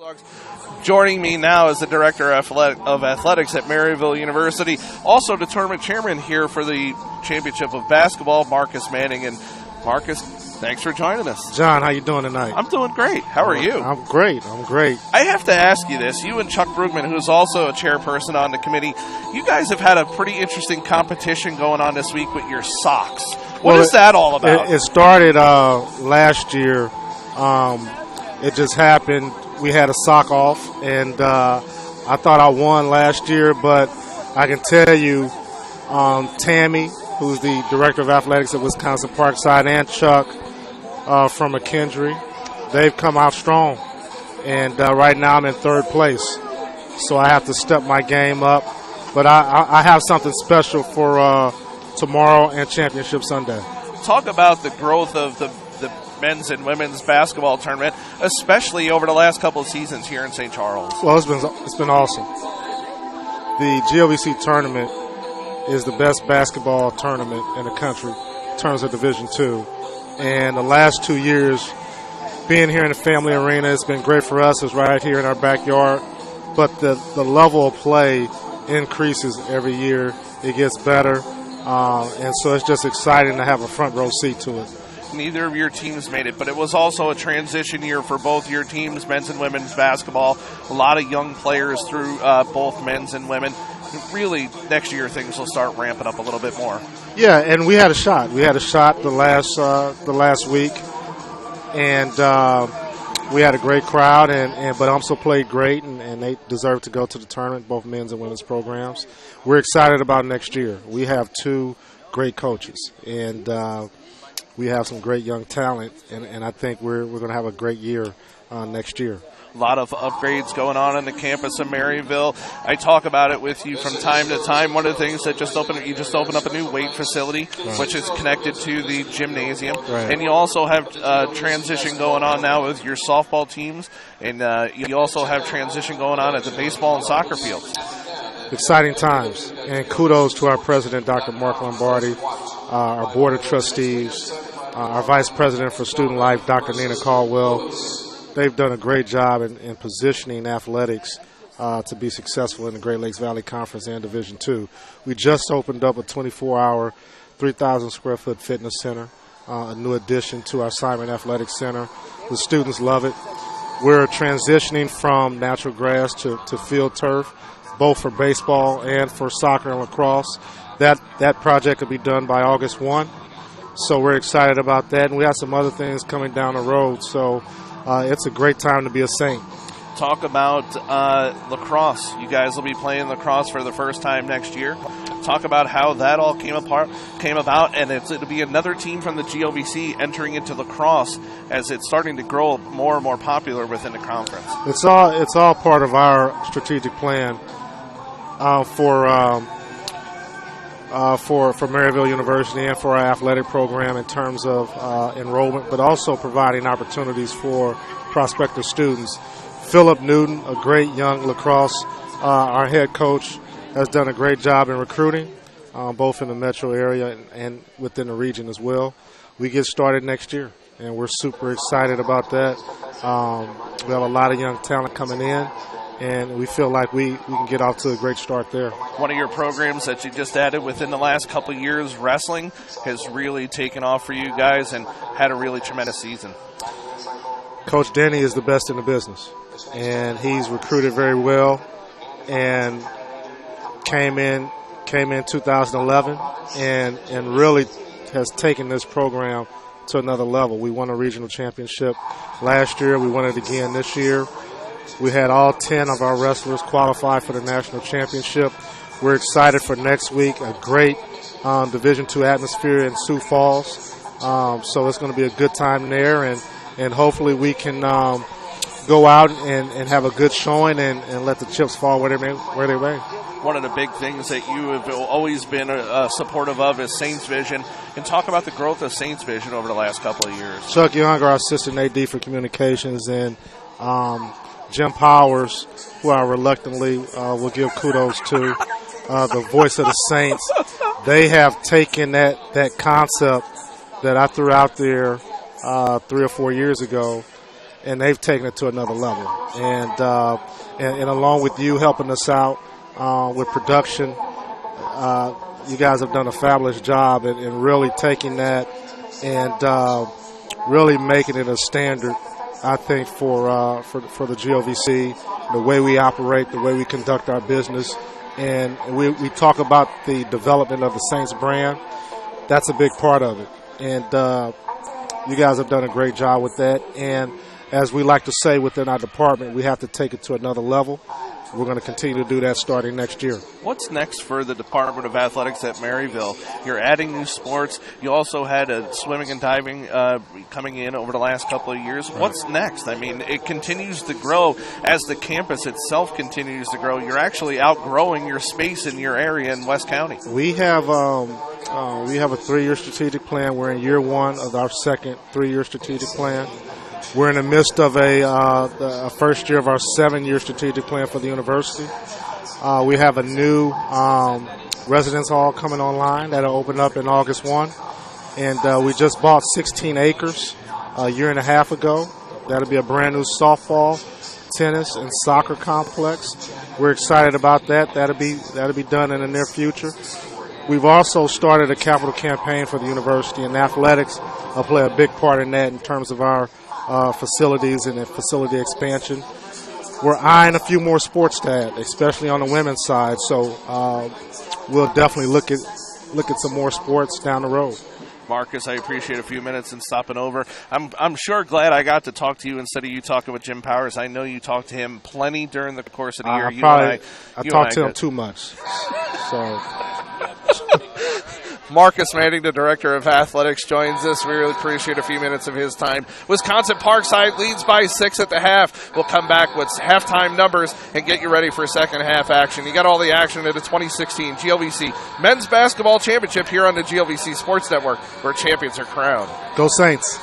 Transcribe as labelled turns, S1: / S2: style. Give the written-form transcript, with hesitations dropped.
S1: Bulldogs. Joining me now is the Director of Athletics at Maryville University, also the tournament chairman here for the Championship of Basketball, Marcus Manning. And Marcus, thanks for joining us.
S2: John, how you doing tonight?
S1: I'm doing great. How are you?
S2: I'm great.
S1: I have to ask you this. You and Chuck Brugman, who's also a chairperson on the committee, you guys have had a pretty interesting competition going on this week with your socks. What is that all about?
S2: It started last year. It just happened. We had a sock off, and I thought I won last year, but I can tell you Tammy, who's the Director of Athletics at Wisconsin Parkside, and Chuck from McKendree, they've come out strong. And right now I'm in third place, so I have to step my game up. But I have something special for tomorrow and Championship Sunday.
S1: Talk about the growth of the men's and women's basketball tournament, especially over the last couple of seasons here in St. Charles.
S2: Well, it's been awesome. The GLVC tournament is the best basketball tournament in the country in terms of Division II. And the last 2 years, being here in the family arena, it's been great for us. It's right here in our backyard. But the level of play increases every year. It gets better. And so it's just exciting to have a front row seat to it.
S1: Neither of your teams made it, but it was also a transition year for both your teams, men's and women's basketball. A lot of young players through both men's and women. Really, next year things will start ramping up a little bit more.
S2: Yeah, and we had a shot. We had a shot the last week, and we had a great crowd. But also played great, and they deserve to go to the tournament, both men's and women's programs. We're excited about next year. We have two great coaches, and we have some great young talent, and I think we're going to have a great year next year.
S1: A lot of upgrades going on the campus of Maryville. I talk about it with you from time to time. One of the things that you just opened up a new weight facility, right, which is connected to the gymnasium.
S2: Right.
S1: And you also have transition going on now with your softball teams, and you also have transition going on at the baseball and soccer fields.
S2: Exciting times, and kudos to our president, Dr. Mark Lombardi, our board of trustees, our vice president for student life, Dr. Nina Caldwell. They've done a great job in positioning athletics to be successful in the Great Lakes Valley Conference and Division II. We just opened up a 24-hour, 3,000-square-foot fitness center, a new addition to our Simon Athletic Center. The students love it. We're transitioning from natural grass to field turf, both for baseball and for soccer and lacrosse. That project will be done by August 1. So we're excited about that, and we have some other things coming down the road. So it's a great time to be a Saint.
S1: Talk about lacrosse. You guys will be playing lacrosse for the first time next year. Talk about how that all came about, and it'll be another team from the GLVC entering into lacrosse as it's starting to grow more and more popular within the conference.
S2: It's all part of our strategic plan for Maryville University and for our athletic program in terms of enrollment, but also providing opportunities for prospective students. Philip Newton, a great young lacrosse, our head coach, has done a great job in recruiting, both in the metro area and within the region as well. We get started next year, and we're super excited about that. We have a lot of young talent coming in, and we feel like we can get off to a great start there.
S1: One of your programs that you just added within the last couple of years, wrestling, has really taken off for you guys and had a really tremendous season.
S2: Coach Denny is the best in the business, and he's recruited very well and came in 2011 and really has taken this program to another level. We won a regional championship last year. We won it again this year. We had all 10 of our wrestlers qualify for the national championship. We're excited for next week, a great Division II atmosphere in Sioux Falls. So it's going to be a good time there, and hopefully we can go out and have a good showing and let the chips fall where they may.
S1: One of the big things that you have always been supportive of is Saints Vision. And talk about the growth of Saints Vision over the last couple of years.
S2: Chuck Young, our assistant AD for communications, and Jim Powers, who I reluctantly will give kudos to, the voice of the Saints. They have taken that concept that I threw out there 3 or 4 years ago and they've taken it to another level. And along with you helping us out with production, you guys have done a fabulous job in really taking that and really making it a standard, I think, for the GLVC, the way we operate, the way we conduct our business. And we talk about the development of the Saints brand. That's a big part of it. And you guys have done a great job with that. And as we like to say within our department, we have to take it to another level. We're going to continue to do that starting next year.
S1: What's next for the Department of Athletics at Maryville? You're adding new sports. You also had a swimming and diving coming in over the last couple of years. Right. What's next? I mean, it continues to grow as the campus itself continues to grow. You're actually outgrowing your space in your area in West County.
S2: We have a 3-year strategic plan. We're in year one of our second 3-year strategic plan. We're in the midst of the first year of our 7-year strategic plan for the university. We have a new residence hall coming online that'll open up in August 1. And we just bought 16 acres a year and a half ago. That'll be a brand new softball, tennis, and soccer complex. We're excited about that. That'll be done in the near future. We've also started a capital campaign for the university, and athletics will play a big part in that in terms of our facilities and facility expansion. We're eyeing a few more sports to add, especially on the women's side. So we'll definitely look at some more sports down the road.
S1: Marcus, I appreciate a few minutes and stopping over. I'm sure glad I got to talk to you instead of you talking with Jim Powers. I know you talked to him plenty during the course of the year.
S2: I talked to him too much. So.
S1: Marcus Manning, the Director of Athletics, joins us. We really appreciate a few minutes of his time. Wisconsin Parkside leads by 6 at the half. We'll come back with halftime numbers and get you ready for second half action. You got all the action at the 2016 GLVC Men's Basketball Championship here on the GLVC Sports Network, where champions are crowned.
S2: Go Saints.